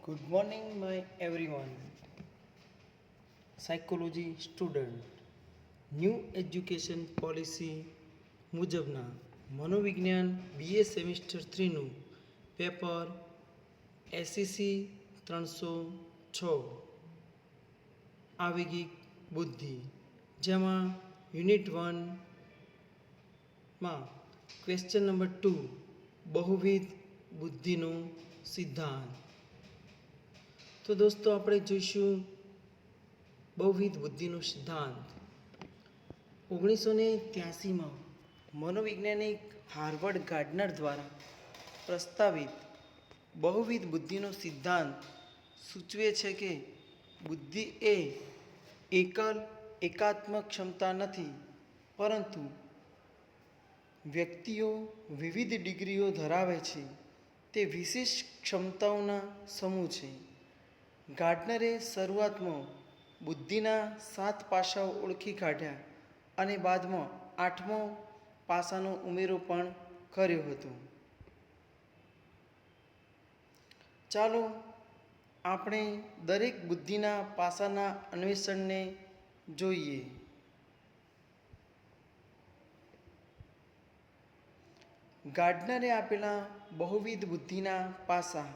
Good morning, my everyone. Psychology student new education policy મુજબના મનોવિજ્ઞાન BA semester 3નું paper SCC 306 આવેગિક બુદ્ધિ, જેમાં unit 1માં question number 2 બહુવિધ બુદ્ધિનો સિદ્ધાંત. તો દોસ્તો, આપણે જોઈશું બહુવિધ બુદ્ધિનો સિદ્ધાંત. 1983માં મનોવૈજ્ઞાનિક હાર્વર્ડ ગાર્ડનર દ્વારા પ્રસ્તાવિત બહુવિધ બુદ્ધિનો સિદ્ધાંત સૂચવે છે કે બુદ્ધિ એ એકાત્મક ક્ષમતા નથી, પરંતુ વ્યક્તિઓ વિવિધ ડિગ્રીઓ ધરાવે છે તે વિશિષ્ટ ક્ષમતાઓના સમૂહ છે. ગાર્ડનરે શરૂઆતમાં બુદ્ધિના 7 પાસાઓ ઓળખી કાઢ્યા અને બાદમાં 8મો પાસાનો ઉમેરો પણ કર્યો હતો. ચાલો આપણે દરેક બુદ્ધિના પાસાના અન્વેષણને જોઈએ. ગાર્ડનરે આપેલા બહુવિધ બુદ્ધિના પાસા: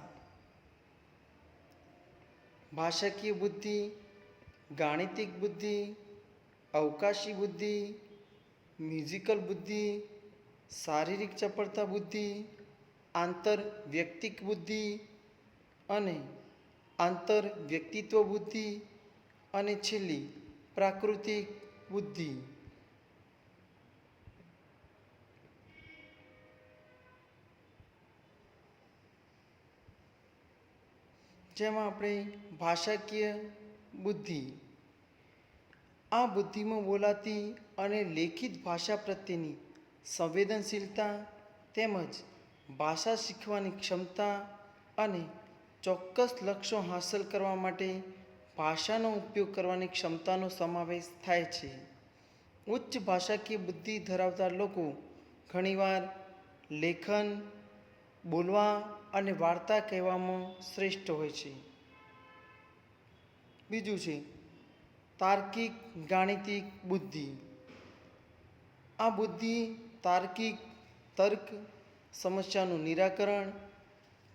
ભાષાકીય બુદ્ધિ, ગાણિતિક બુદ્ધિ, અવકાશી બુદ્ધિ, મ્યુઝિકલ બુદ્ધિ, શારીરિક ચપળતા બુદ્ધિ, આંતરવૈયક્તિક બુદ્ધિ અને આંતરવ્યક્તિત્વ બુદ્ધિ, અને છેલ્લી પ્રાકૃતિક બુદ્ધિ. જેમાં આપણે ભાષાકીય બુદ્ધિ, આ બુદ્ધિમાં બોલાતી અને લેખિત ભાષા પ્રત્યેની સંવેદનશીલતા તેમજ ભાષા શીખવાની ક્ષમતા અને ચોક્કસ લક્ષ્યો હાંસલ કરવા માટે ભાષાનો ઉપયોગ કરવાની ક્ષમતાનો સમાવેશ થાય છે. ઉચ્ચ ભાષાકીય બુદ્ધિ ધરાવતા લોકો ઘણીવાર લેખન, બોલવા અને વાર્તા કહેવામાં શ્રેષ્ઠ હોય છે. બીજું છે તાર્કિક ગાણિતિક બુદ્ધિ. આ બુદ્ધિ તાર્કિક તર્ક, સમસ્યાનું નિરાકરણ,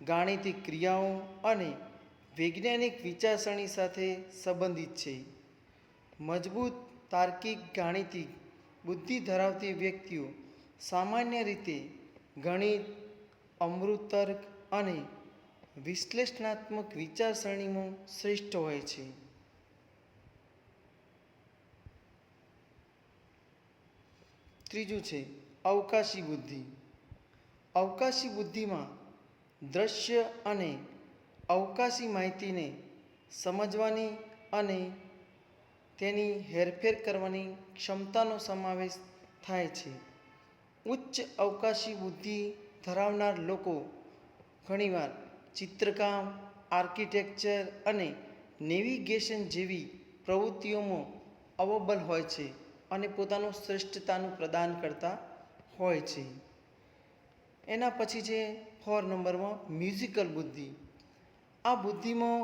ગાણિતિક ક્રિયાઓ અને વૈજ્ઞાનિક વિચારસરણી સાથે સંબંધિત છે. મજબૂત તાર્કિક ગાણિતિક બુદ્ધિ ધરાવતી વ્યક્તિઓ સામાન્ય રીતે ગણિત, અમૂર્ત તર્ક અને વિશ્લેષણાત્મક વિચારસરણીમાં શ્રેષ્ઠ હોય છે. ત્રીજું છે અવકાશી બુદ્ધિ. અવકાશી બુદ્ધિમાં દૃશ્ય અને અવકાશી માહિતીને સમજવાની અને તેની હેરફેર કરવાની ક્ષમતાનો સમાવેશ થાય છે. ઉચ્ચ અવકાશી બુદ્ધિ ધરાવનાર લોકો ઘણીવાર ચિત્રકામ, આર્કિટેક્ચર અને નેવિગેશન જેવી પ્રવૃત્તિઓમાં અવ્વલ હોય છે અને પોતાનું શ્રેષ્ઠતાનું પ્રદાન કરતા હોય છે. એના પછી છે 4 નંબરમાં મ્યુઝિકલ બુદ્ધિ. આ બુદ્ધિમાં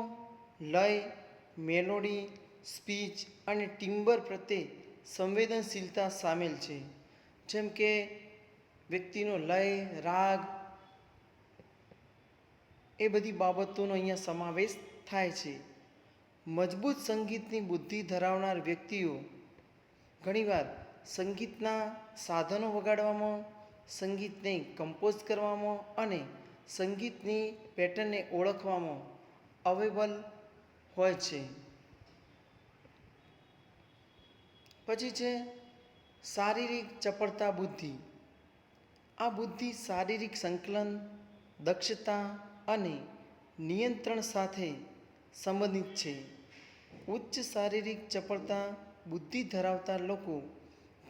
લય, મેલોડી, સ્પીચ અને ટિમ્બર પ્રત્યે સંવેદનશીલતા સામેલ છે. જેમ કે વ્યક્તિનો લય, રાગ, એ બધી બાબતોનો અહીંયા સમાવેશ થાય છે. મજબૂત સંગીતની બુદ્ધિ ધરાવનાર વ્યક્તિઓ ઘણીવાર સંગીતના સાધનો વગાડવામાં, સંગીતને કમ્પોઝ કરવામાં અને સંગીતની પેટર્નને ઓળખવામાં અવ્વલ હોય છે. પછી છે શારીરિક ચપળતા બુદ્ધિ. આ બુદ્ધિ શારીરિક સંકલન, દક્ષતા અને નિયંત્રણ સાથે સંબંધિત છે. ઉચ્ચ શારીરિક ચપળતા બુદ્ધિ ધરાવતા લોકો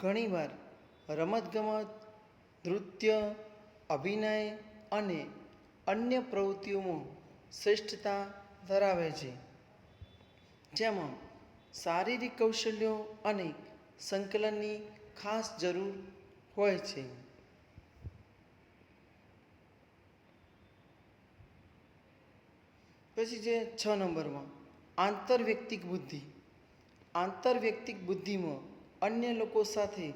ઘણીવાર રમતગમત, નૃત્ય, અભિનય અને અન્ય પ્રવૃત્તિઓમાં શ્રેષ્ઠતા ધરાવે છે, જેમાં શારીરિક કૌશલ્યો અને સંકલનની ખાસ જરૂર હોય છે. પછી છે 6 નંબરમાં આંતરવ્યક્તિક બુદ્ધિ. આંતરવ્યક્તિક બુદ્ધિમાં અન્ય લોકો સાથે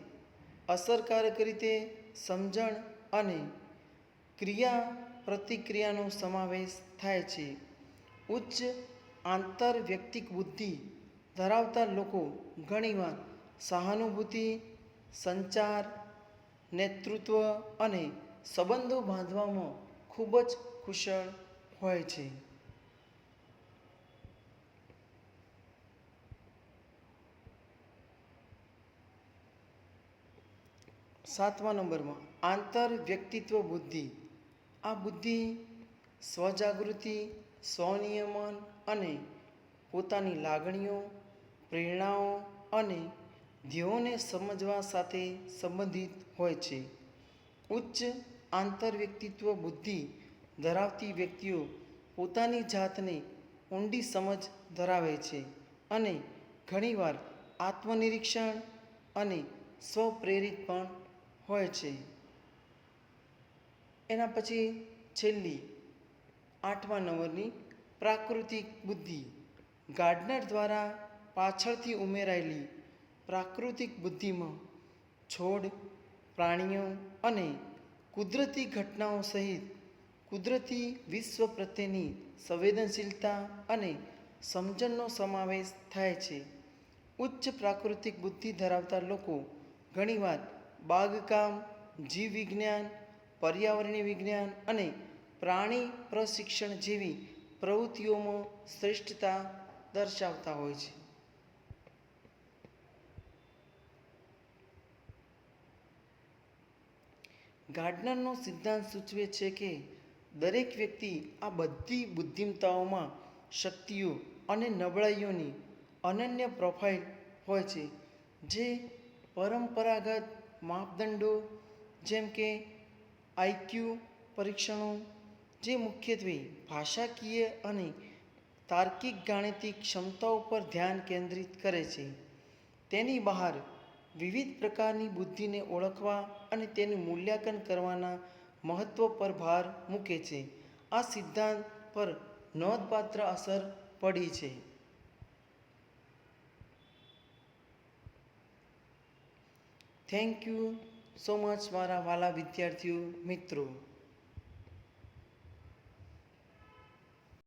અસરકારક રીતે સમજણ અને ક્રિયા પ્રતિક્રિયાનો સમાવેશ થાય છે. ઉચ્ચ આંતરવ્યક્તિક બુદ્ધિ ધરાવતા લોકો ઘણીવાર સહાનુભૂતિ, સંચાર, નેતૃત્વ અને સંબંધો બાંધવામાં ખૂબ જ કુશળ હોય છે. 7મા નંબરમાં આંતરવ્યક્તિત્વ બુદ્ધિ. આ બુદ્ધિ સ્વજાગૃતિ, સ્વનિયમન અને પોતાની લાગણીઓ, પ્રેરણાઓ અને ધ્યેયોને સમજવા સાથે સંબંધિત હોય છે. ઉચ્ચ આંતરવ્યક્તિત્વ બુદ્ધિ ધરાવતી વ્યક્તિઓ પોતાની જાતને ઊંડી સમજ ધરાવે છે અને ઘણીવાર આત્મનિરીક્ષણ અને સ્વપ્રેરિત પણ હોય છે. એના પછી છેલ્લી 8મા નંબરની પ્રાકૃતિક બુદ્ધિ. ગાર્ડનર દ્વારા પાછળથી ઉમેરાયેલી પ્રાકૃતિક બુદ્ધિમાં છોડ, પ્રાણીઓ અને કુદરતી ઘટનાઓ સહિત કુદરતી વિશ્વ પ્રત્યેની સંવેદનશીલતા અને સમજણનો સમાવેશ થાય છે. ઉચ્ચ પ્રાકૃતિક બુદ્ધિ ધરાવતા લોકો ઘણીવાર બાગકામ, જીવવિજ્ઞાન, પર્યાવરણીય વિજ્ઞાન અને પ્રાણી પ્રશિક્ષણ જેવી પ્રવૃત્તિઓમાં શ્રેષ્ઠતા દર્શાવતા હોય છે. ગાર્ડનરનો સિદ્ધાંત સૂચવે છે કે દરેક વ્યક્તિ આ બધી બુદ્ધિમત્તાઓમાં શક્તિઓ અને નબળાઈઓની અનન્ય પ્રોફાઇલ હોય છે, જે પરંપરાગત માપદંડો જેમ કે આઈક્યુ પરીક્ષણો, જે મુખ્યત્વે ભાષાકીય અને તાર્કિક ગાણિતિક ક્ષમતાઓ પર ધ્યાન કેન્દ્રિત કરે છે, તેની બહાર વિવિધ પ્રકારની બુદ્ધિને ઓળખવા અને તેનું મૂલ્યાંકન કરવાના મહત્ત્વ પર ભાર મૂકે છે. આ સિદ્ધાંત પર નોંધપાત્ર અસર પડી છે. થેન્ક યુ સો મચ મારા વાલા વિદ્યાર્થીઓ મિત્રો.